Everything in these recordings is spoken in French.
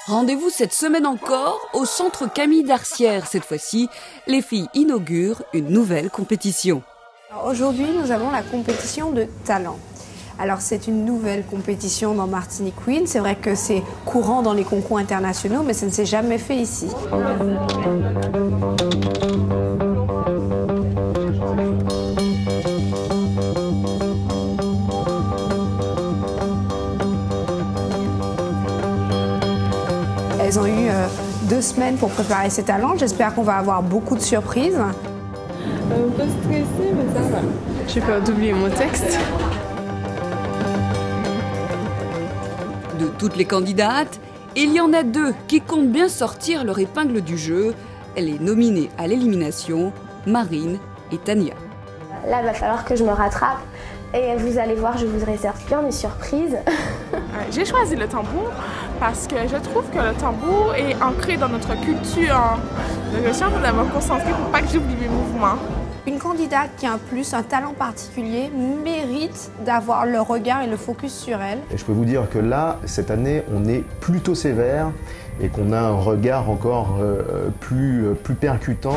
Rendez-vous cette semaine encore au centre Camille Darcière. Cette fois-ci, les filles inaugurent une nouvelle compétition. Aujourd'hui, nous avons la compétition de talent. Alors c'est une nouvelle compétition dans Martinique Queen. C'est vrai que c'est courant dans les concours internationaux, mais ça ne s'est jamais fait ici. Elles ont eu 2 semaines pour préparer ces talents. J'espère qu'on va avoir beaucoup de surprises. Un peu stressée, mais ça va. J'ai peur d'oublier mon texte. De toutes les candidates, il y en a 2 qui comptent bien sortir leur épingle du jeu. Elle est nominée à l'élimination, Marine et Tania. Là, il va falloir que je me rattrape. Et vous allez voir, je vous réserve bien des surprises. J'ai choisi le tambour parce que je trouve que le tambour est ancré dans notre culture. Donc je suis en train de me concentrer pour pas que j'oublie mes mouvements. Une candidate qui a un plus, un talent particulier, mérite d'avoir le regard et le focus sur elle. Et je peux vous dire que là, cette année, on est plutôt sévère et qu'on a un regard encore plus percutant.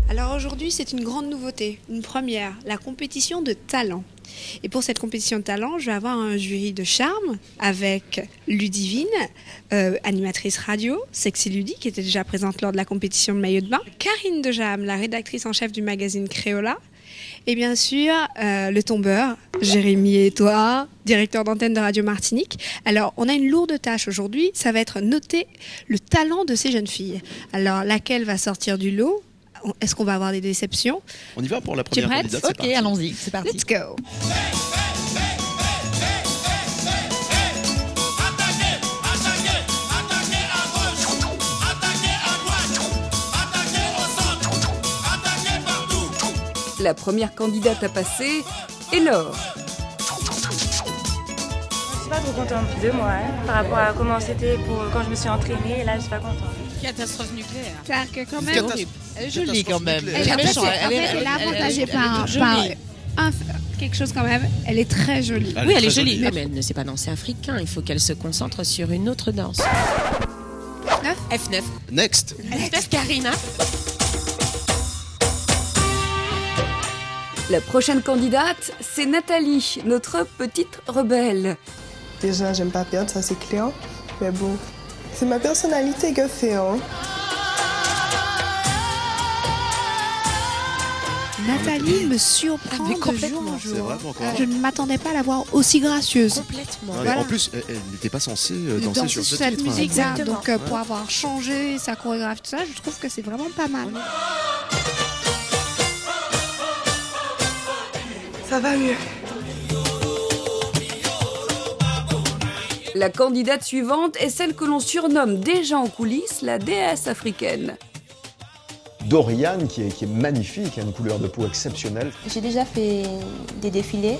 Alors aujourd'hui, c'est une grande nouveauté, une première, la compétition de talent. Et pour cette compétition de talent, je vais avoir un jury de charme avec Ludivine, animatrice radio, Sexy Ludie, qui était déjà présente lors de la compétition de maillot de bain, Karine Dejam, la rédactrice en chef du magazine Créola, et bien sûr le tombeur, Jérémy et toi, directeur d'antenne de Radio Martinique. Alors, on a une lourde tâche aujourd'hui, ça va être noter le talent de ces jeunes filles. Alors, laquelle va sortir du lot ? Est-ce qu'on va avoir des déceptions ? On y va pour la première candidate, c'est parti. Ok, allons-y, c'est parti. Let's go. La première candidate à passer est Laure. Je suis pas trop contente de moi, par rapport à comment c'était quand je me suis entraînée, et là je suis pas contente. Catastrophe nucléaire. C'est-à-dire que quand même, Elle est jolie quand même. elle est avantagée par quelque chose quand même. Elle est très jolie. Oui, elle est jolie. Mais elle ne sait pas danser africain. Il faut qu'elle se concentre sur une autre danse. F9. Next. F9, Karina. La prochaine candidate, c'est Nathalie, notre petite rebelle. Déjà, j'aime pas perdre, ça c'est clair. Mais bon, c'est ma personnalité que fait, hein. Nathalie me surprend de jour en C'est jour. vraiment quoi. Je ne m'attendais pas à la voir aussi gracieuse. Complètement. Ouais, Voilà. En plus, elle n'était pas censée danser sur ce cette titre. musique. Exactement. Donc pour avoir changé sa chorégraphie, tout ça, je trouve que c'est vraiment pas mal. Ça va mieux. La candidate suivante est celle que l'on surnomme déjà en coulisses la déesse africaine. Dorian, qui est magnifique, a une couleur de peau exceptionnelle. J'ai déjà fait des défilés,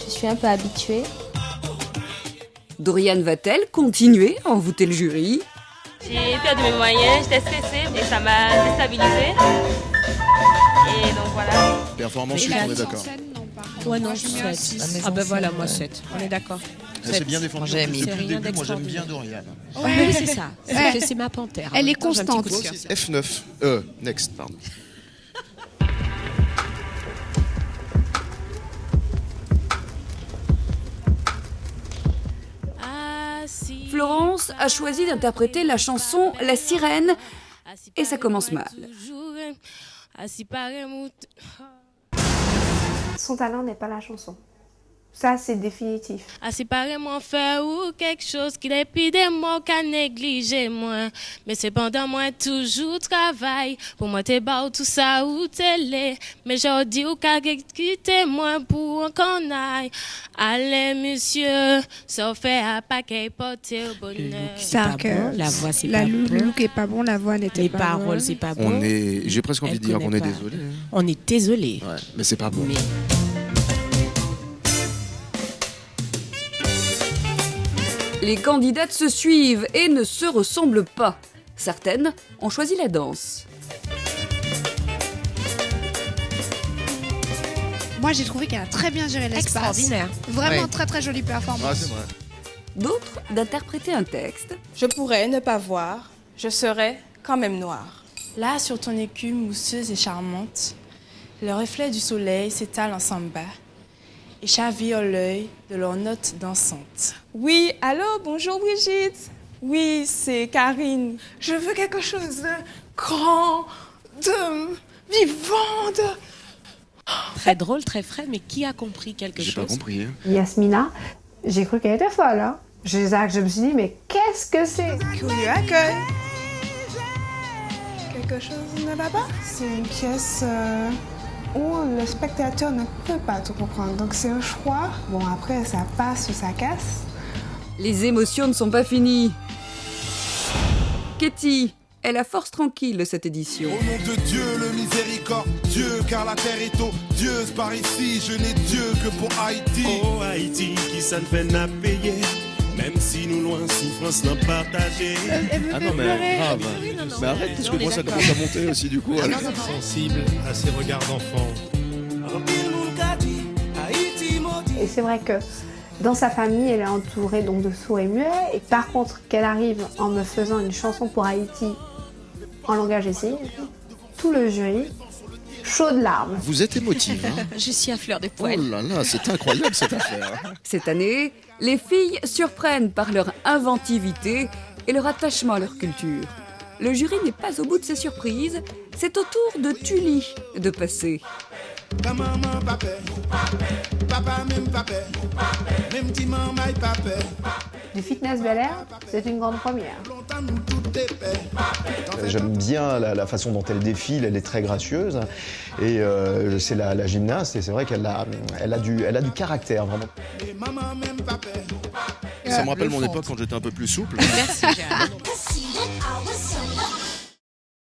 je suis un peu habituée. Dorian va-t-elle continuer à envoûter le jury ? J'ai perdu mes moyens, j'étais stressée et ça m'a déstabilisée. Et donc voilà. Performance, on est d'accord. Ouais, non, 7. Ah ben voilà, moi 7. On est d'accord. Elle s'est bien défendue. J'ai Depuis mis. le début, moi j'aime bien Dorian. Oui, c'est ça. C'est ma panthère. Elle est Attends, j'ai un petit constante. coup de cœur. F9. Next, pardon. Florence a choisi d'interpréter la chanson La Sirène et ça commence mal. Son talent n'est pas la chanson. Ça, c'est définitif. À séparer mon frère ou quelque chose qui depuis des mots qu'a négligé moi. Mais cependant moi toujours travail. Pour moi t'es bas tout ça ou télé. Mais j'ai dit ou qu'a quitter moi pour qu'on aille. Allez monsieur, ça fait un paquet porter au bonheur. C'est pas bon, la voix c'est pas Le bon. look est pas bon, la voix n'était Les pas paroles bonne. c'est pas bon. J'ai presque envie de dire qu'on est désolé. On est désolé. Ouais, mais c'est pas bon. Mais Les candidates se suivent et ne se ressemblent pas. Certaines ont choisi la danse. Moi, j'ai trouvé qu'elle a très bien géré l'espace. Extraordinaire. Vraiment très très jolie performance. Ah, c'est vrai. D'autres d'interpréter un texte. Je pourrais ne pas voir, je serais quand même noire. Là, sur ton écume mousseuse et charmante, le reflet du soleil s'étale en samba et chavire l'œil de leurs notes dansantes. Oui, allô, bonjour Brigitte. Oui, c'est Karine. Je veux quelque chose de grand, de vivant, de... Très drôle, très frais, mais qui a compris quelque chose? J'ai pas compris. Hein. Yasmina, j'ai cru qu'elle était folle. Hein. Je me suis dit, mais qu'est-ce que c'est? Curieux accueil. Quelque chose ne va pas? C'est une pièce où le spectateur ne peut pas tout comprendre. Donc c'est un choix. Bon, après, ça passe ou ça casse. Les émotions ne sont pas finies. Katie est la force tranquille de cette édition. Au nom de Dieu, le miséricordieux, car la terre est odieuse. Par ici, je n'ai Dieu que pour Haïti. Oh Haïti, qui ça ne fait n'a payé, même si nous loin souffrance n'a partagé. Ah non mais grave. Mais arrête parce que moi ça commence à monter aussi du coup. Sensible à ses regards d'enfant. Et c'est vrai que dans sa famille, elle est entourée donc de sourds et muets. Et par contre, qu'elle arrive en me faisant une chanson pour Haïti en langage des signes, tout le jury, chaud de larmes. Vous êtes émotive, hein? Je suis à fleur de Oh poil. là là, c'est incroyable cette affaire. Cette année, les filles surprennent par leur inventivité et leur attachement à leur culture. Le jury n'est pas au bout de ses surprises, c'est au tour de Tully de passer. Du Fitness Bel Air, c'est une grande première. J'aime bien la façon dont elle défile, elle est très gracieuse. Et c'est la gymnaste, et c'est vrai qu'elle a du caractère, vraiment. Ça me rappelle mon époque quand j'étais un peu plus souple. Merci, Gérard.